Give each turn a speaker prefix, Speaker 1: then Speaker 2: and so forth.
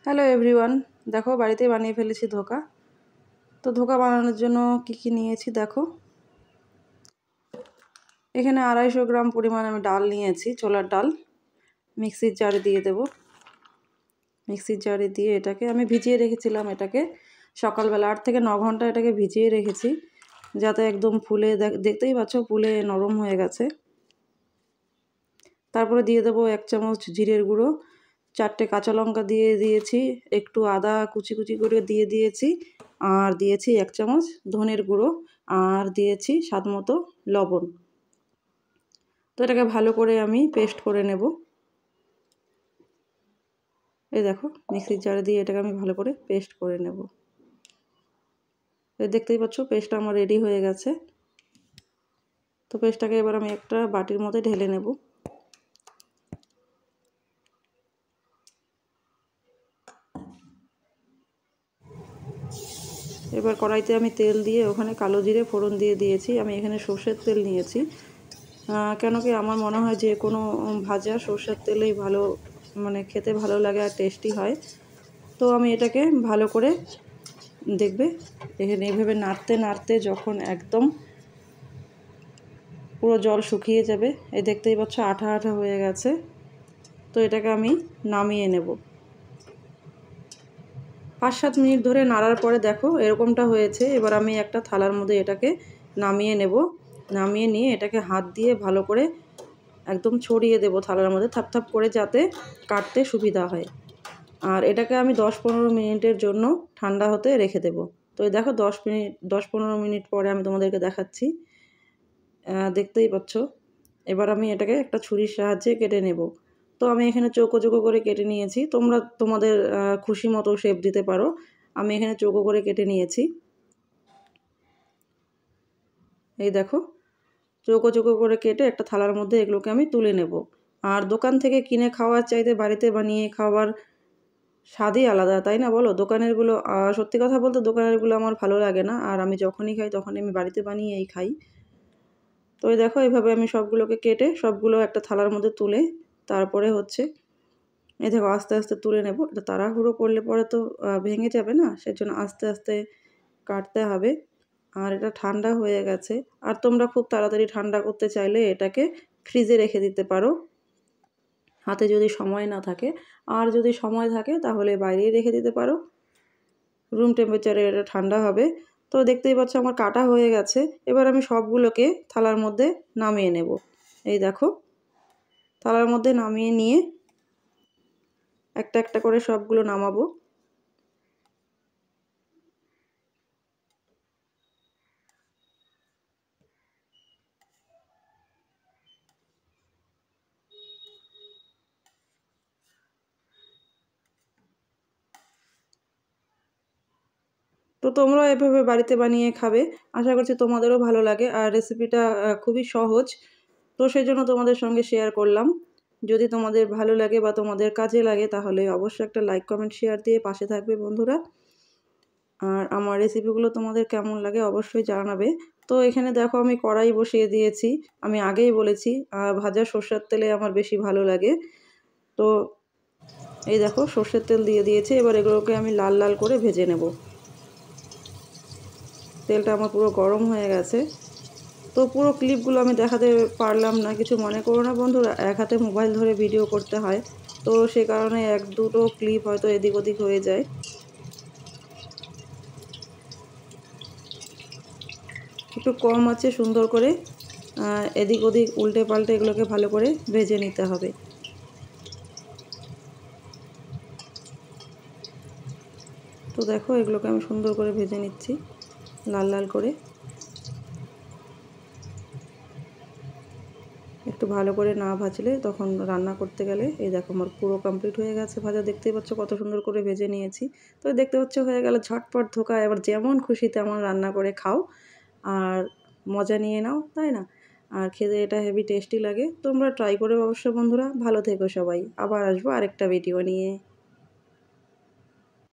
Speaker 1: Hello everyone, দেখো বাড়িতেই বানিয়ে ফেলেছি ধোকা। তো ধোকা বানানোর জন্য কি নিয়েছি দেখো। এখানে 250 গ্রাম পরিমাণ আমি ডাল নিয়েছি, ছোলার ডাল। মিক্সির জারে দিয়ে দেব। মিক্সির জারে দিয়ে এটাকে আমি ভিজিয়ে রেখেছিলাম, এটাকে সকালবেলা 8 থেকে 9 ঘন্টা এটাকে ভিজিয়ে রেখেছি, যাতে একদম ফুলে, দেখতেই পাচ্ছ ফুলে নরম হয়ে গেছে। তারপরে দিয়ে দেবো 1 চামচ জিরের গুঁড়ো, 4টে কাঁচা লঙ্কা দিয়ে দিয়েছি, একটু আদা কুচি কুচি করে দিয়ে দিয়েছি, আর দিয়েছি 1 চামচ ধনের গুঁড়ো, আর দিয়েছি স্বাদ মতো লবণ। তো এটাকে ভালো করে আমি পেস্ট করে নেব। এই দেখো মিক্সির জারে দিয়ে এটাকে আমি ভালো করে পেস্ট করে নেব। দেখতেই পাচ্ছ পেস্টটা আমার রেডি হয়ে গেছে। তো পেস্টটাকে এবার আমি একটা বাটির মধ্যে ঢেলে নেব। এবার কড়াইতে আমি তেল দিয়ে ওখানে কালো জিরে ফোড়ন দিয়ে দিয়েছি। আমি এখানে সর্ষের তেল নিয়েছি, কেন কি আমার মনে হয় যে কোনো ভাজা সর্ষের তেলেই ভালো, মানে খেতে ভালো লাগে আর টেস্টি হয়। তো আমি এটাকে ভালো করে দেখবে এখানে এইভাবে নাড়তে নাড়তে যখন একদম পুরো জল শুকিয়ে যাবে, এই দেখতেই পাচ্ছ আঠা আঠা হয়ে গেছে। তো এটাকে আমি নামিয়ে নেব। 5-7 মিনিট ধরে নাড়ার পরে দেখো এরকমটা হয়েছে। এবার আমি একটা থালার মধ্যে এটাকে নামিয়ে নেব। নামিয়ে নিয়ে এটাকে হাত দিয়ে ভালো করে একদম ছড়িয়ে দেব থালার মধ্যে, থাপ থাপ করে, যাতে কাটতে সুবিধা হয়। আর এটাকে আমি 10-15 মিনিটের জন্য ঠান্ডা হতে রেখে দেব। তো এই দেখো 10-15 মিনিট পরে আমি তোমাদেরকে দেখাচ্ছি। দেখতেই পাচ্ছ। এবার আমি এটাকে একটা ছুরির সাহায্যে কেটে নেব। তো আমি এখানে চৌকো চৌকো করে কেটে নিয়েছি, তোমরা তোমাদের খুশি মতো শেপ দিতে পারো। আমি এখানে চৌকো করে কেটে নিয়েছি। এই দেখো চৌকো চৌকো করে কেটে একটা থালার মধ্যে এগুলোকে আমি তুলে নেব। আর দোকান থেকে কিনে খাওয়ার চাইতে বাড়িতে বানিয়ে খাওয়ার স্বাদই আলাদা, তাই না বলো? দোকানেরগুলো সত্যি কথা বলতে দোকানেরগুলো আমার ভালো লাগে না, আর আমি যখনই খাই তখনই আমি বাড়িতে বানিয়েই খাই। তো এই দেখো এইভাবে আমি সবগুলোকে কেটে সবগুলো একটা থালার মধ্যে তুলে তারপরে হচ্ছে এই দেখো আস্তে আস্তে তুলে নেব। এটা তাড়াহুড়ো করলে পরে তো ভেঙে যাবে না, সেজন্য আস্তে আস্তে কাটতে হবে। আর এটা ঠান্ডা হয়ে গেছে। আর তোমরা খুব তাড়াতাড়ি ঠান্ডা করতে চাইলে এটাকে ফ্রিজে রেখে দিতে পারো, হাতে যদি সময় না থাকে। আর যদি সময় থাকে তাহলে বাইরেই রেখে দিতে পারো, রুম টেম্পারেচারে এটা ঠান্ডা হবে। তো দেখতেই পাচ্ছ আমার কাটা হয়ে গেছে। এবার আমি সবগুলোকে থালার মধ্যে নামিয়ে নেব। এই দেখো থালার মধ্যে নামিয়ে নিয়ে একটা একটা করে সবগুলো নামাবো। তো তোমরাও এভাবে বাড়িতে বানিয়ে খাবে, আশা করছি তোমাদেরও ভালো লাগে। আর রেসিপিটা খুবই সহজ, তো সেই জন্য তোমাদের সঙ্গে শেয়ার করলাম। যদি তোমাদের ভালো লাগে বা তোমাদের কাজে লাগে তাহলে অবশ্যই একটা লাইক কমেন্ট শেয়ার দিয়ে পাশে থাকবে বন্ধুরা। আর আমার রেসিপিগুলো তোমাদের কেমন লাগে অবশ্যই জানাবে। তো এখানে দেখো আমি কড়াই বসিয়ে দিয়েছি। আমি আগেই বলেছি ভাজা সর্ষের তেলে আমার বেশি ভালো লাগে। তো এই দেখো সর্ষের তেল দিয়ে দিয়েছি। এবার এগুলোকে আমি লাল লাল করে ভেজে নেব। তেলটা আমার পুরো গরম হয়ে গেছে। তো পুরো ক্লিপগুলো আমি দেখাতে পারলাম না, কিছু মনে করো না বন্ধুরা, এক হাতে মোবাইল ধরে ভিডিও করতে হয়, তো সে কারণে 1-2টো ক্লিপ হয়তো এদিক ওদিক হয়ে যায়। একটু কম আছে, সুন্দর করে এদিক ওদিক উল্টে পাল্টে এগুলোকে ভালো করে ভেজে নিতে হবে। তো দেখো এগুলোকে আমি সুন্দর করে ভেজে নিচ্ছি লাল লাল করে। একটু ভালো করে না ভাজলে তখন রান্না করতে গেলে, এই দেখো আমার পুরো কমপ্লিট হয়ে গেছে ভাজা, দেখতেই পাচ্ছ কত সুন্দর করে ভেজে নিয়েছি। তো দেখতে পাচ্ছ হয়ে গেল ঝটপট ধোকা। এবার যেমন খুশি তেমন রান্না করে খাও আর মজা নিয়ে নাও, তাই না? আর খেতে এটা হেভি টেস্টি লাগে। তোমরা ট্রাই করে অবশ্য বন্ধুরা। ভালো থেকো সবাই, আবার আসবো আরেকটা ভিডিও নিয়ে।